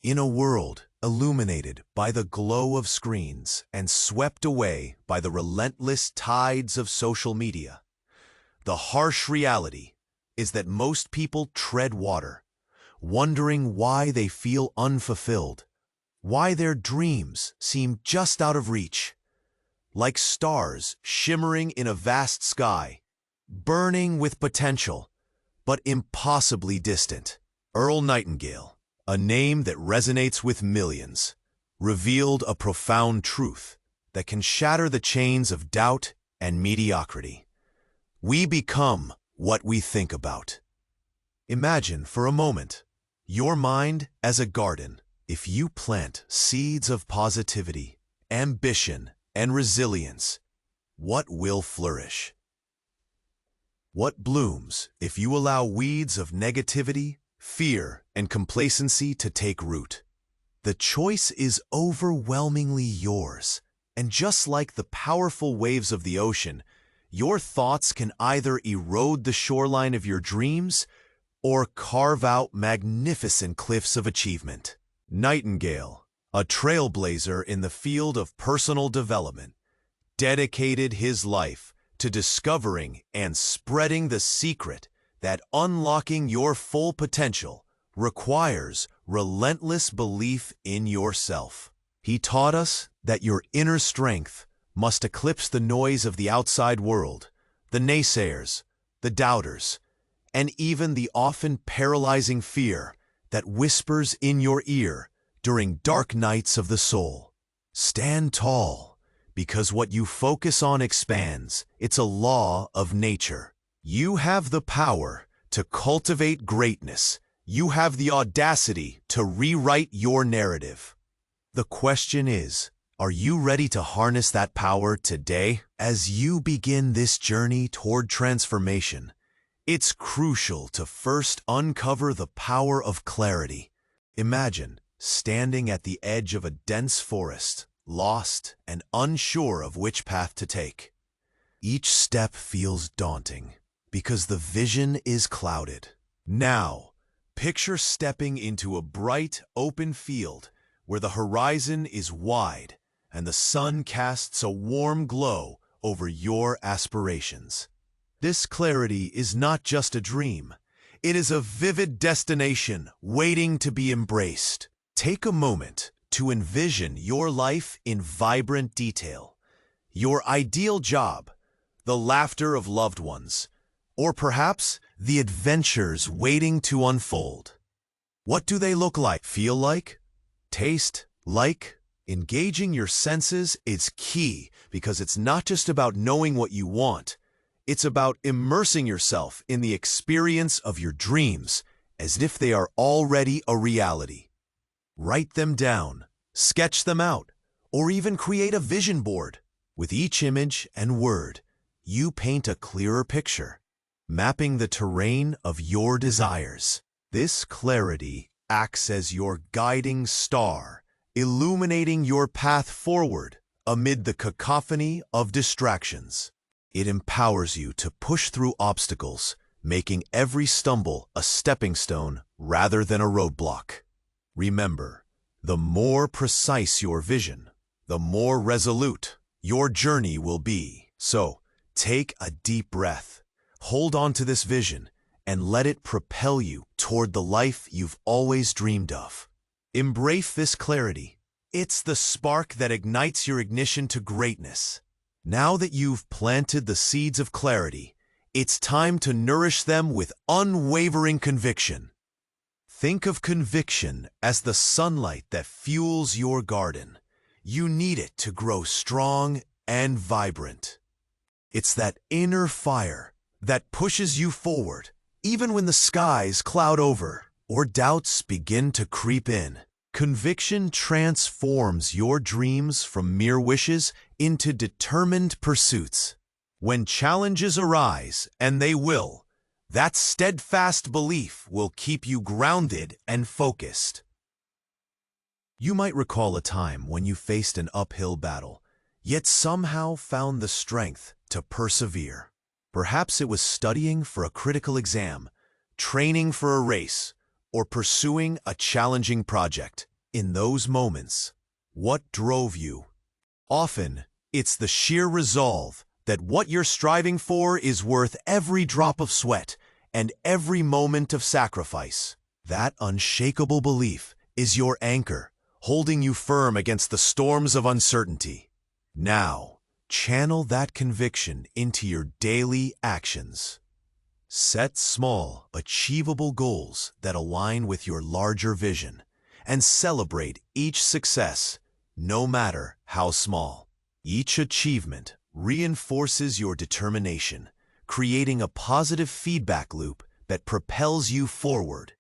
In a world illuminated by the glow of screens and swept away by the relentless tides of social media, the harsh reality is that most people tread water, wondering why they feel unfulfilled, why their dreams seem just out of reach, like stars shimmering in a vast sky, burning with potential, but impossibly distant. Earl Nightingale, a name that resonates with millions, revealed a profound truth that can shatter the chains of doubt and mediocrity. We become what we think about. Imagine for a moment your mind as a garden. If you plant seeds of positivity, ambition, and resilience, what will flourish? What blooms if you allow weeds of negativity, fear, and complacency to take root? The choice is overwhelmingly yours, and just like the powerful waves of the ocean, your thoughts can either erode the shoreline of your dreams or carve out magnificent cliffs of achievement. Nightingale, a trailblazer in the field of personal development, dedicated his life to discovering and spreading the secret that unlocking your full potential requires relentless belief in yourself. He taught us that your inner strength must eclipse the noise of the outside world, the naysayers, the doubters, and even the often paralyzing fear that whispers in your ear during dark nights of the soul. Stand tall, because what you focus on expands. It's a law of nature. You have the power to cultivate greatness. You have the audacity to rewrite your narrative. The question is, are you ready to harness that power today? As you begin this journey toward transformation, it's crucial to first uncover the power of clarity. Imagine standing at the edge of a dense forest, lost and unsure of which path to take. Each step feels daunting because the vision is clouded. Now, picture stepping into a bright, open field where the horizon is wide and the sun casts a warm glow over your aspirations. This clarity is not just a dream. It is a vivid destination waiting to be embraced. Take a moment to envision your life in vibrant detail. Your ideal job, the laughter of loved ones, or perhaps the adventures waiting to unfold. What do they look like, feel like, taste like? Engaging your senses is key because it's not just about knowing what you want. It's about immersing yourself in the experience of your dreams as if they are already a reality. Write them down, sketch them out, or even create a vision board. With each image and word, you paint a clearer picture, mapping the terrain of your desires. This clarity acts as your guiding star, illuminating your path forward amid the cacophony of distractions. It empowers you to push through obstacles, making every stumble a stepping stone rather than a roadblock. Remember, the more precise your vision, the more resolute your journey will be. So, take a deep breath, hold on to this vision, and let it propel you toward the life you've always dreamed of. Embrace this clarity. It's the spark that ignites your ignition to greatness. Now that you've planted the seeds of clarity, it's time to nourish them with unwavering conviction. Think of conviction as the sunlight that fuels your garden. You need it to grow strong and vibrant. It's that inner fire that pushes you forward, even when the skies cloud over or doubts begin to creep in. Conviction transforms your dreams from mere wishes into determined pursuits. When challenges arise, and they will, that steadfast belief will keep you grounded and focused. You might recall a time when you faced an uphill battle, yet somehow found the strength to persevere. Perhaps it was studying for a critical exam, training for a race, or pursuing a challenging project. In those moments, what drove you? Often, it's the sheer resolve that what you're striving for is worth every drop of sweat and every moment of sacrifice. That unshakable belief is your anchor, holding you firm against the storms of uncertainty. Now, channel that conviction into your daily actions. Set small, achievable goals that align with your larger vision, and celebrate each success, no matter how small. Each achievement reinforces your determination, creating a positive feedback loop that propels you forward.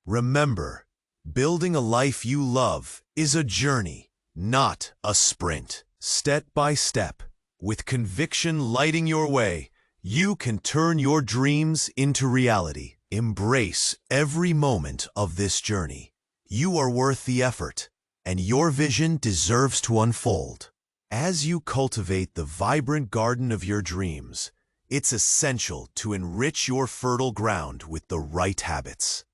Remember, building a life you love is a journey, not a sprint. Step by step, with conviction lighting your way, you can turn your dreams into reality. Embrace every moment of this journey. You are worth the effort, and your vision deserves to unfold. As you cultivate the vibrant garden of your dreams, it's essential to enrich your fertile ground with the right habits.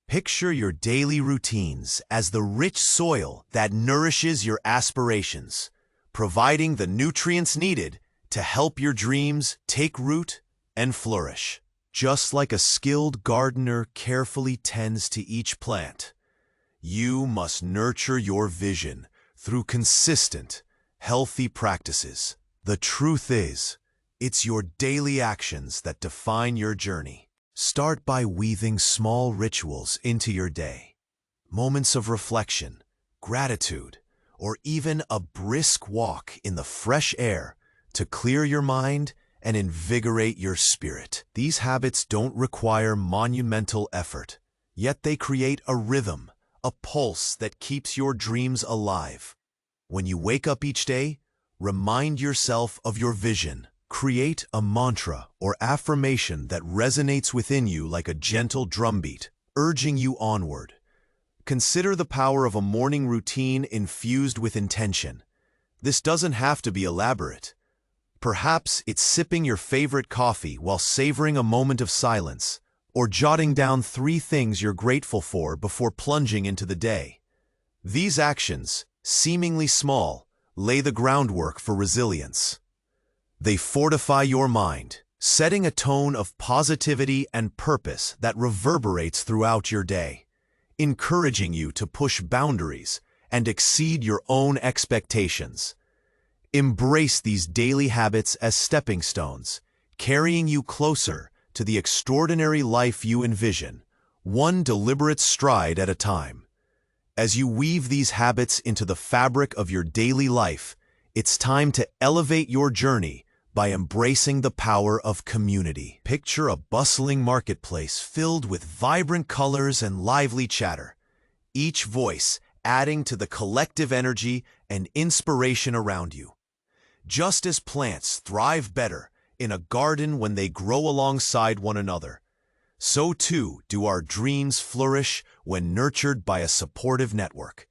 Picture your daily routines as the rich soil that nourishes your aspirations, providing the nutrients needed to help your dreams take root and flourish. Just like a skilled gardener carefully tends to each plant, you must nurture your vision through consistent, healthy practices. The truth is, it's your daily actions that define your journey. Start by weaving small rituals into your day. Moments of reflection, gratitude, or even a brisk walk in the fresh air to clear your mind and invigorate your spirit. These habits don't require monumental effort, yet they create a rhythm, a pulse that keeps your dreams alive. When you wake up each day, remind yourself of your vision. Create a mantra or affirmation that resonates within you like a gentle drumbeat, urging you onward. Consider the power of a morning routine infused with intention. This doesn't have to be elaborate. Perhaps it's sipping your favorite coffee while savoring a moment of silence, or jotting down 3 things you're grateful for before plunging into the day. These actions, seemingly small, lay the groundwork for resilience. They fortify your mind, setting a tone of positivity and purpose that reverberates throughout your day, encouraging you to push boundaries and exceed your own expectations. Embrace these daily habits as stepping stones, carrying you closer to the extraordinary life you envision, one deliberate stride at a time. As you weave these habits into the fabric of your daily life, it's time to elevate your journey by embracing the power of community. Picture a bustling marketplace filled with vibrant colors and lively chatter, each voice adding to the collective energy and inspiration around you. Just as plants thrive better in a garden when they grow alongside one another, so too do our dreams flourish when nurtured by a supportive network.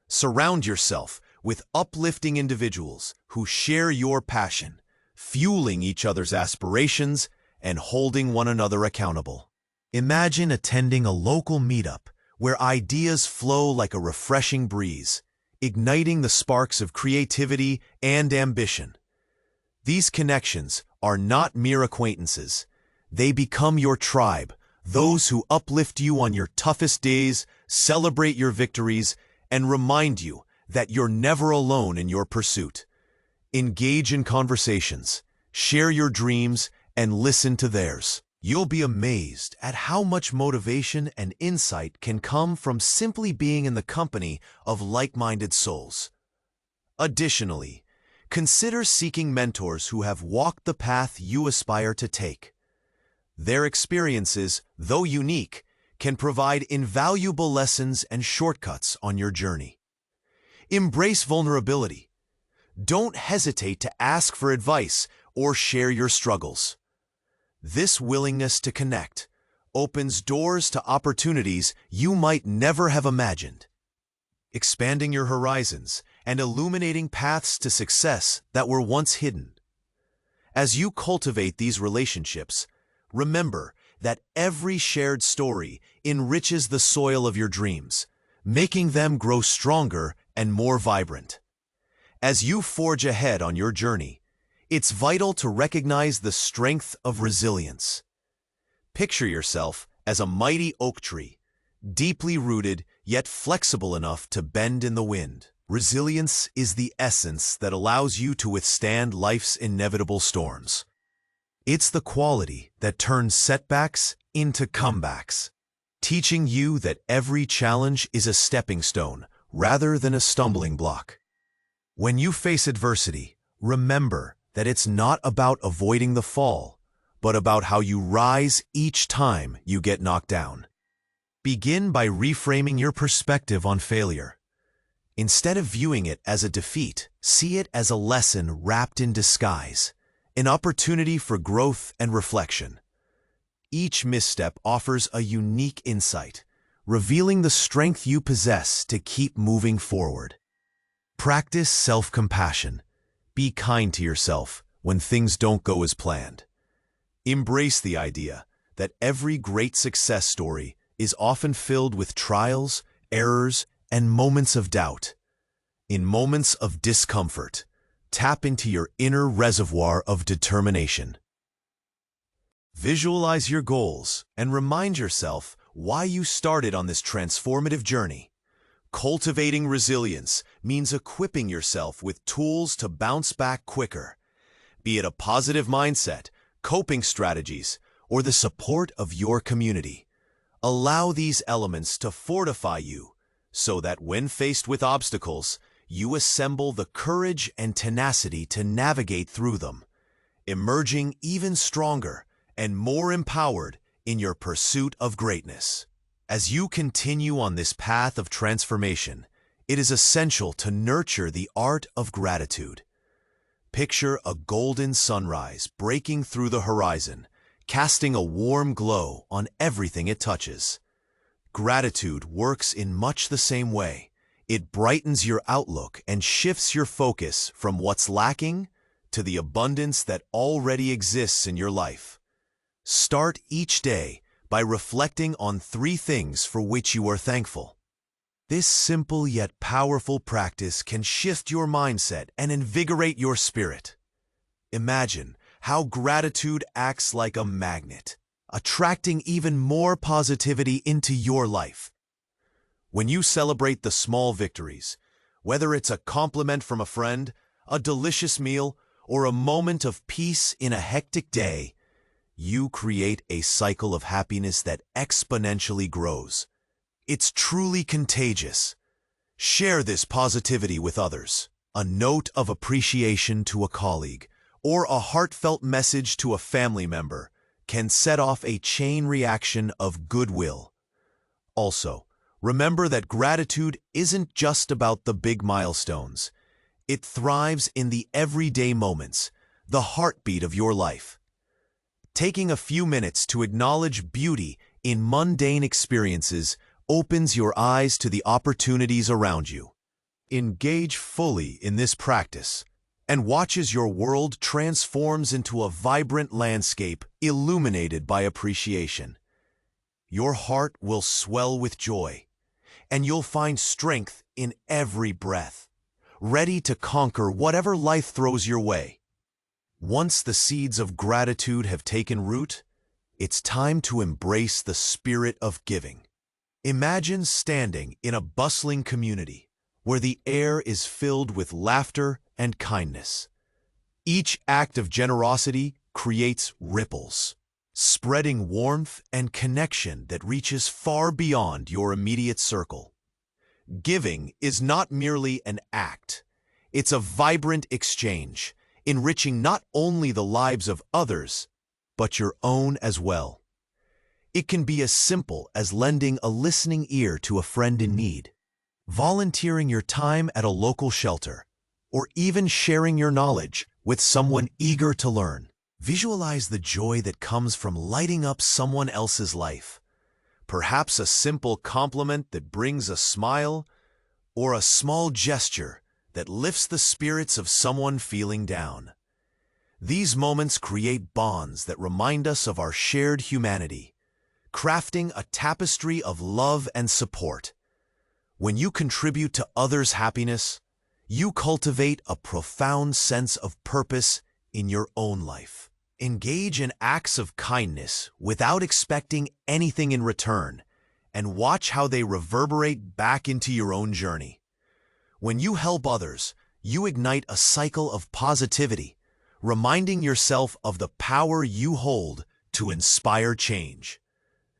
Surround yourself with uplifting individuals who share your passion, fueling each other's aspirations and holding one another accountable. Imagine attending a local meetup where ideas flow like a refreshing breeze, igniting the sparks of creativity and ambition. These connections are not mere acquaintances. They become your tribe, those who uplift you on your toughest days, celebrate your victories, and remind you that you're never alone in your pursuit. Engage in conversations, share your dreams, and listen to theirs. You'll be amazed at how much motivation and insight can come from simply being in the company of like-minded souls. Additionally, consider seeking mentors who have walked the path you aspire to take. Their experiences, though unique, can provide invaluable lessons and shortcuts on your journey. Embrace vulnerability. Don't hesitate to ask for advice or share your struggles. This willingness to connect opens doors to opportunities you might never have imagined, expanding your horizons and illuminating paths to success that were once hidden. As you cultivate these relationships, remember that every shared story enriches the soil of your dreams, making them grow stronger and more vibrant. As you forge ahead on your journey, it's vital to recognize the strength of resilience. Picture yourself as a mighty oak tree, deeply rooted yet flexible enough to bend in the wind. Resilience is the essence that allows you to withstand life's inevitable storms. It's the quality that turns setbacks into comebacks, teaching you that every challenge is a stepping stone rather than a stumbling block. When you face adversity, remember that it's not about avoiding the fall, but about how you rise each time you get knocked down. Begin by reframing your perspective on failure. Instead of viewing it as a defeat, see it as a lesson wrapped in disguise, an opportunity for growth and reflection. Each misstep offers a unique insight, revealing the strength you possess to keep moving forward. Practice self-compassion. Be kind to yourself when things don't go as planned. Embrace the idea that every great success story is often filled with trials, errors, and moments of doubt. In moments of discomfort, tap into your inner reservoir of determination. Visualize your goals and remind yourself why you started on this transformative journey. Cultivating resilience means equipping yourself with tools to bounce back quicker, be it a positive mindset, coping strategies, or the support of your community. Allow these elements to fortify you so that when faced with obstacles, you assemble the courage and tenacity to navigate through them, emerging even stronger and more empowered in your pursuit of greatness. As you continue on this path of transformation, it is essential to nurture the art of gratitude. Picture a golden sunrise breaking through the horizon, casting a warm glow on everything it touches. Gratitude works in much the same way. It brightens your outlook and shifts your focus from what's lacking to the abundance that already exists in your life. Start each day by reflecting on 3 things for which you are thankful. This simple yet powerful practice can shift your mindset and invigorate your spirit. Imagine how gratitude acts like a magnet, attracting even more positivity into your life. When you celebrate the small victories, whether it's a compliment from a friend, a delicious meal, or a moment of peace in a hectic day, you create a cycle of happiness that exponentially grows. It's truly contagious. Share this positivity with others. A note of appreciation to a colleague, or a heartfelt message to a family member can set off a chain reaction of goodwill. Also, remember that gratitude isn't just about the big milestones. It thrives in the everyday moments, the heartbeat of your life. Taking a few minutes to acknowledge beauty in mundane experiences opens your eyes to the opportunities around you. Engage fully in this practice and watch as your world transforms into a vibrant landscape illuminated by appreciation. Your heart will swell with joy, and you'll find strength in every breath, ready to conquer whatever life throws your way. Once the seeds of gratitude have taken root, it's time to embrace the spirit of giving. Imagine standing in a bustling community where the air is filled with laughter and kindness. Each act of generosity creates ripples, spreading warmth and connection that reaches far beyond your immediate circle. Giving is not merely an act, it's a vibrant exchange, enriching not only the lives of others, but your own as well. It can be as simple as lending a listening ear to a friend in need, volunteering your time at a local shelter, or even sharing your knowledge with someone eager to learn. Visualize the joy that comes from lighting up someone else's life. Perhaps a simple compliment that brings a smile, or a small gesture that lifts the spirits of someone feeling down. These moments create bonds that remind us of our shared humanity, crafting a tapestry of love and support. When you contribute to others' happiness, you cultivate a profound sense of purpose in your own life. Engage in acts of kindness without expecting anything in return, and watch how they reverberate back into your own journey. When you help others, you ignite a cycle of positivity, reminding yourself of the power you hold to inspire change.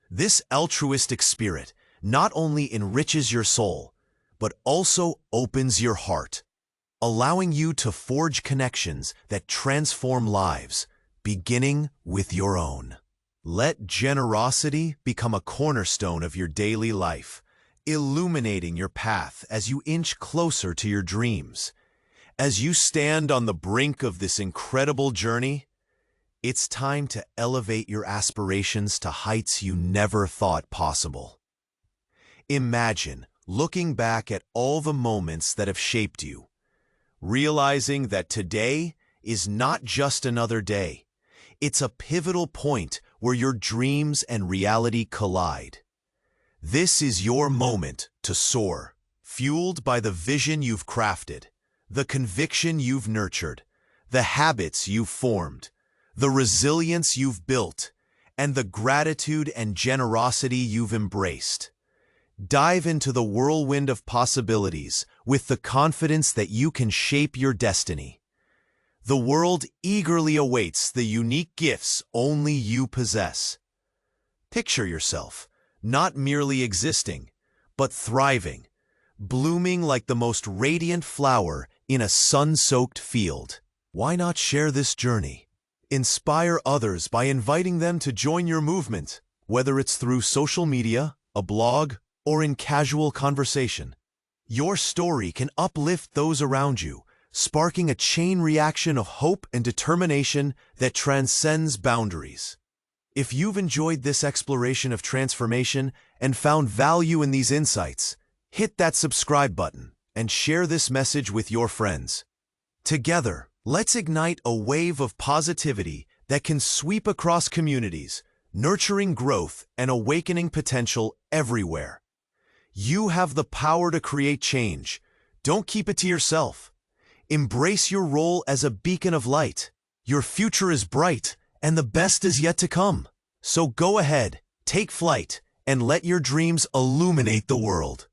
This altruistic spirit not only enriches your soul, but also opens your heart, allowing you to forge connections that transform lives, beginning with your own. Let generosity become a cornerstone of your daily life, illuminating your path as you inch closer to your dreams. As you stand on the brink of this incredible journey, it's time to elevate your aspirations to heights you never thought possible. Imagine looking back at all the moments that have shaped you, realizing that today is not just another day. It's a pivotal point where your dreams and reality collide. This is your moment to soar, fueled by the vision you've crafted, the conviction you've nurtured, the habits you've formed, the resilience you've built, and the gratitude and generosity you've embraced. Dive into the whirlwind of possibilities with the confidence that you can shape your destiny. The world eagerly awaits the unique gifts only you possess. Picture yourself, not merely existing, but thriving, blooming like the most radiant flower in a sun-soaked field. Why not share this journey? Inspire others by inviting them to join your movement, whether it's through social media, a blog, or in casual conversation. Your story can uplift those around you, sparking a chain reaction of hope and determination that transcends boundaries. If you've enjoyed this exploration of transformation and found value in these insights, hit that subscribe button and share this message with your friends. Together, let's ignite a wave of positivity that can sweep across communities, nurturing growth and awakening potential everywhere. You have the power to create change. Don't keep it to yourself. Embrace your role as a beacon of light. Your future is bright, and the best is yet to come. So go ahead, take flight, and let your dreams illuminate the world.